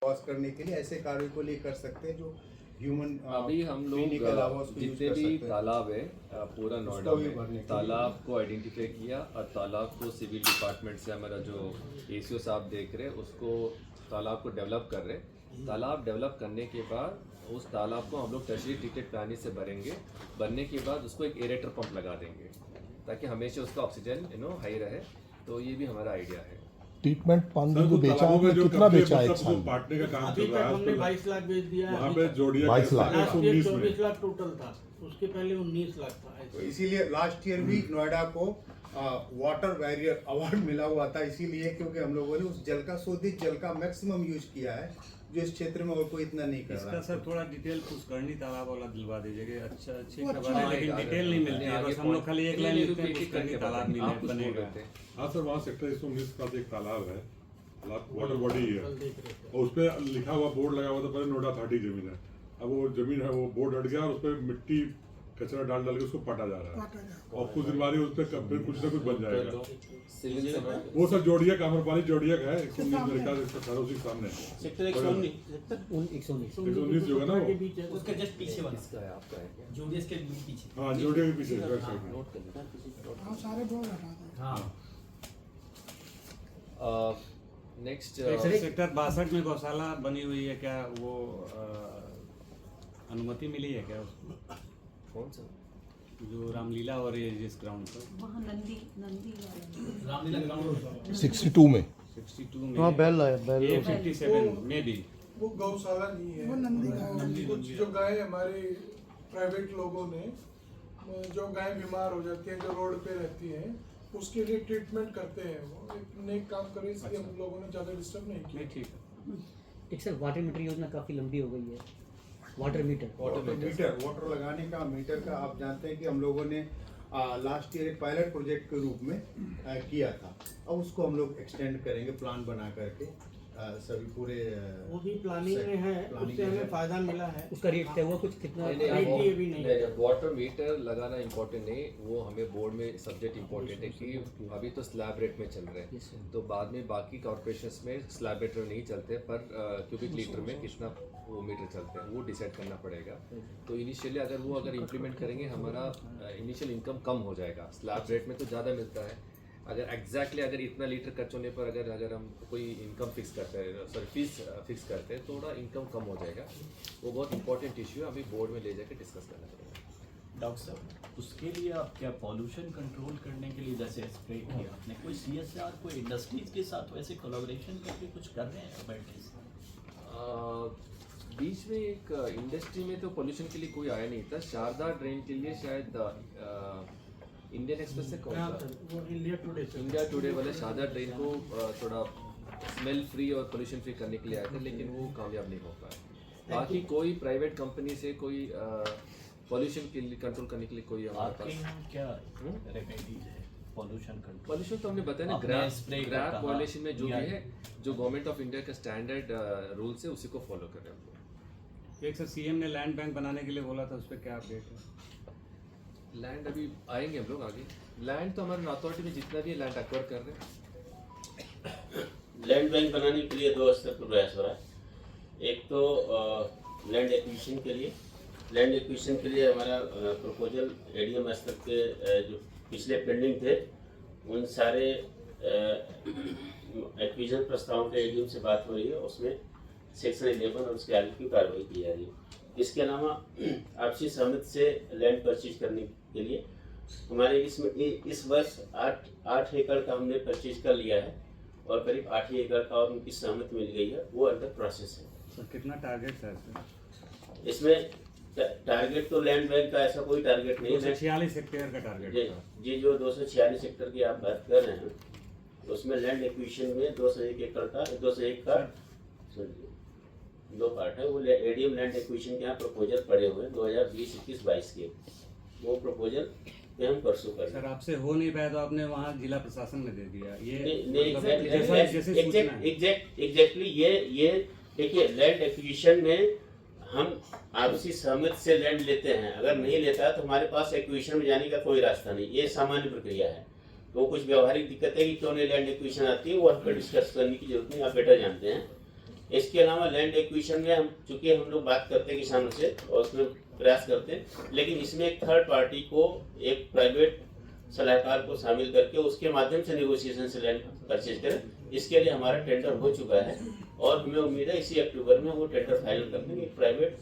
Wash करने के लिए ऐसे कार्य को लिए कर सकते हैं जो ह्यूमन अभी हम लोग जितने भी तालाब है पूरा नोएडा में तालाब को आइडेंटिफाई किया और तालाब को सिविल डिपार्टमेंट से हमारा जो एसीओ साहब देख रहे उसको तालाब को डेवलप कर रहे। तालाब डेवलप करने के बाद उस तालाब को हम लोग टर्शियरी ट्रीटेड पानी से भरेंगे। भरने के बाद उसको एक एरेटर पंप लगा देंगे ताकि हमेशा उसका ऑक्सीजन हाई रहे। तो ये भी हमारा आइडिया है। ट्रीटमेंट पानी जो बेचा है कितना बेचा है एक साल में? पाटने का काम अभी चल तक रहा है। हमने 22 लाख बेच दिया है। वहाँ पे जोड़िया 22 लाख। लास्ट ईयर 19 24 में लाख टोटल था, उसके पहले 19 लाख था। तो इसीलिए लास्ट ईयर भी नोएडा को वाटर बैरियर अवार्ड मिला हुआ था, इसीलिए क्योंकि हम लोगों ने उस जल का शोधित जल का मैक्सिमम यूज किया है जो इस क्षेत्र में और कोई इतना नहीं कर रहा इसका है। सर थोड़ा डिटेल पुष्करणी तालाब वाला दिलवा दीजिएगा। अच्छी अच्छा खबर है, लेकिन डिटेल नहीं मिलती है। बस हम लोग खाली एक लाइन लिखते हैं पुष्करणी तालाब बनेगा। हाँ सर, वहाँ सेक्टर 119 का एक तालाब है, वाटर बॉडी है, कल देख रहे थे। और उस पर लिखा हुआ बोर्ड लगा हुआ था पहले नोएडा अथॉरिटी जमीन है। अब वो जमीन है, वो बोर्ड हट गया और उस पर मिट्टी कचरा डाल के उसको पटा जा रहा है और कुछ दिन बाद ही उस पर फिर कुछ ना कुछ बन जाएगा। वो सर जोड़िया कामरपाली जोड़िया का है, 119 में लिखा है, उसी के सामने सेक्टर 119 जो है ना के वो, बीच है तो उसका जस्ट पीछे वाला इसका है आपका है क्या? जूडियस के पीछे। हाँ जोड़िया के पीछे बैक साइड में। नोट कर लेना। हाँ सारे बोर्ड हटा दो। हाँ नेक्स्ट सेक्टर 62 में गौशाला बनी हुई है, क्या वो अनुमति मिली है क्या उसको? कौन सा? जो रामलीला हो रही है जिस ग्राउंड पर, वहाँ नंदी रामलीला ग्राउंड 62 में 62 में हाँ बैल आया बैल 57 में भी वो गौशाला नहीं है, वो नंदी कुछ जो गाय हमारे प्राइवेट लोगों ने जो गाय बीमार हो जाती है जो रोड पे रहती है उसके लिए ट्रीटमेंट करते हैं। वो एक नेक काम करे, इसलिए हम लोगों ने ज़्यादा डिस्टर्ब नहीं किया। नहीं, ठीक है। एक सर वाटर मीटर योजना काफी लंबी हो गई है। वाटर मीटर वाटर लगाने का मीटर का आप जानते हैं कि हम लोगों ने लास्ट ईयर एक पायलट प्रोजेक्ट के रूप में किया था। अब उसको हम लोग एक्सटेंड करेंगे प्लान बना करके सभी पूरे वो भी प्लानिंग में है, उससे हमें फायदा मिला है। उसका रेट तय हुआ कुछ कितना? नहीं, अभी नहीं। वाटर मीटर लगाना इम्पोर्टेंट नहीं, वो हमें बोर्ड में सब्जेक्ट इम्पोर्टेंट है कि अभी तो स्लैब रेट में चल रहे हैं, तो बाद में बाकी कॉर्पोरेशंस में स्लैब रेट में नहीं चलते, पर क्यूबिक लीटर में कितना वो मीटर चलते हैं वो डिसाइड करना पड़ेगा। तो इनिशियली अगर इम्प्लीमेंट करेंगे हमारा इनिशियल इनकम कम हो जाएगा। स्लैब रेट में तो ज़्यादा मिलता है, अगर इतना लीटर खर्च होने पर अगर हम कोई इनकम फिक्स करते हैं, सॉरी फीस फिक्स करते हैं, थोड़ा इनकम कम हो जाएगा। वो बहुत इंपॉर्टेंट इश्यू है, अभी बोर्ड में ले जाकर डिस्कस करना पड़ेगा। डॉक्टर साहब, उसके लिए आप क्या पॉल्यूशन कंट्रोल करने के लिए जैसे स्प्रे किया आपने, कोई CSR कोई इंडस्ट्रीज के साथ वैसे कोलैबोरेशन करके कुछ कर रहे हैं बैटरीज? बीच में एक इंडस्ट्री में तो पोल्यूशन के लिए कोई आया नहीं था। शारदा ड्रेन के लिए शायद इंडियन एक्सप्रेस से कौन सा वो इंडिया टुडे वाले शारदा ड्रेन को थोड़ा स्मेल फ्री और पोल्यूशन फ्री करने के लिए आए थे, लेकिन वो कामयाब नहीं हो पाया। बाकी कोई प्राइवेट कंपनी से कोई पोल्यूशन के लिए कंट्रोल करने के लिए कोई हमारे आपके यहाँ क्या रेमेडीज है पॉल्यूशन कंट्रोल? पोल्यूशन तो हमने बताया ना, ग्रैप वायलेशन में जो भी है, जो गवर्नमेंट ऑफ इंडिया का स्टैंडर्ड रूल्स है उसी को फॉलो कर रहे हैं हम लोग। एक सर सीएम ने लैंड बैंक बनाने के लिए बोला था, उस पर क्या अपडेट है? लैंड अभी आएंगे हम लोग आगे। लैंड तो हमारे अथॉरिटी में जितना भी है लैंड एक्वायर कर रहे हैं। लैंड बैंक बनाने के लिए 2 स्तर पर प्रयास हो रहा है। एक तो लैंड एक्विजिशन के लिए हमारा प्रपोजल एडीएम स्तर के जो पिछले पेंडिंग थे उन सारे एक्विजिशन प्रस्तावों के एडीएम से बात हो रही है, उसमें सेक्शन 11 और उसके आगे की कार्रवाई की जा रही है। इसके अलावा आपसी सहमति से लैंड परचेज करने के लिए हमारे इसमें इस वर्ष 8 एकड़ का हमने परचेज कर लिया है और करीब 8 एकड़ का और उनकी सहमति मिल गई है, वो अंडर प्रोसेस है। तो कितना टारगेट है इसमें? टारगेट तो लैंड बैंक का ऐसा कोई टारगेट नहीं है। 246 हेक्टेयर का टारगेट जी जो 246 हेक्टेयर की आप बात कर रहे हैं उसमें लैंड एक्विजिशन में 201 एकड़ का 201 का 2 पार्ट है। वो एडीएम लैंड एक्विजिशन के यहाँ प्रपोजल पड़े हुए हैं 2020-21-22 के, वो प्रपोजल पे हम परसों कर। सर आपसे हो नहीं पाया तो आपने वहाँ जिला प्रशासन में दे दिया ये? एग्जैक्टली ये देखिए, लैंड एक्विजिशन में हम आपसी सहमति से लैंड लेते हैं, अगर नहीं लेता है तो हमारे पास एक्विजिशन में जाने का कोई रास्ता नहीं, ये सामान्य प्रक्रिया है। तो कुछ व्यवहारिक दिक्कत है कि क्यों नहीं लैंड एक्विजिशन आती है, वो आपको डिस्कस करने की जरूरत नहीं, आप बेटर जानते हैं। इसके अलावा लैंड एक्विजिशन में हम चूंकि हम लोग बात करते हैं किसानों से और उसमें प्रयास करते हैं, लेकिन इसमें एक थर्ड पार्टी को, एक प्राइवेट सलाहकार को शामिल करके उसके माध्यम से नेगोशिएशन से लैंड परचेज करें। इसके लिए हमारा टेंडर हो चुका है और हमें उम्मीद है इसी अक्टूबर में वो टेंडर फाइनल कर देंगे। प्राइवेट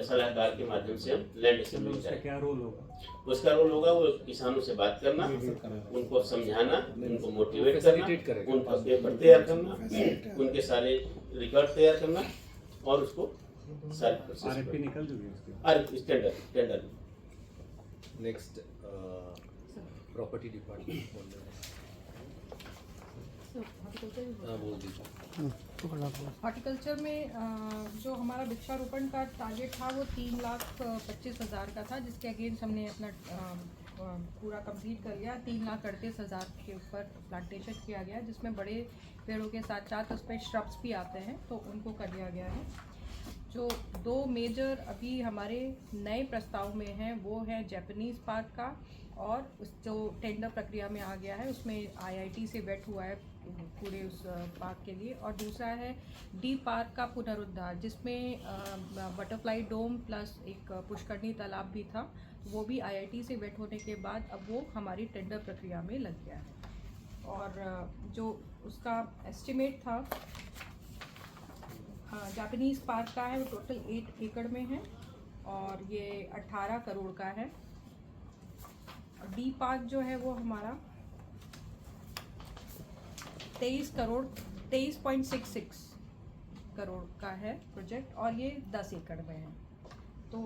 सलाहकार के माध्यम से हम लैंड एक्सचेंज करें। क्या रोल होगा? उसका रोल होगा वो किसानों से बात करना, उनको समझाना, उनको मोटिवेट करना, उनका पेपर तैयार करना, उनके सारे रिकॉर्ड तैयार करना और उसको सारे RFP निकल चुकी है उसकी? टेंडर नेक्स्ट प्रॉपर्टी डिपार्टमेंट बोल रहे हैं, बोल दीजिए। हॉर्टिकल्चर में जो हमारा वृक्षारोपण का टारगेट था वो 3,25,000 का था, जिसके अगेंस्ट हमने अपना पूरा कंप्लीट कर लिया। 3,38,000 के ऊपर प्लांटेशन किया गया, जिसमें बड़े पेड़ों के साथ साथ उस पर श्रब्स भी आते हैं, तो उनको कर लिया गया है। जो 2 मेजर अभी हमारे नए प्रस्ताव में हैं वो है जापानीज़ पार्क का, और उस जो टेंडर प्रक्रिया में आ गया है उसमें IIT से वेट हुआ है पूरे उस पार्क के लिए, और दूसरा है डी पार्क का पुनरुद्धार, जिसमें बटरफ्लाई डोम प्लस एक पुष्करणी तालाब भी था, वो भी IIT से वेट होने के बाद अब वो हमारी टेंडर प्रक्रिया में लग गया है। और जो उसका एस्टिमेट था जापानीज़ पार्क का है वो टोटल 8 एकड़ में है और ये 18 करोड़ का है। डी पार्क जो है वो हमारा 23.66 करोड़ का है प्रोजेक्ट, और ये 10 एकड़ में है। तो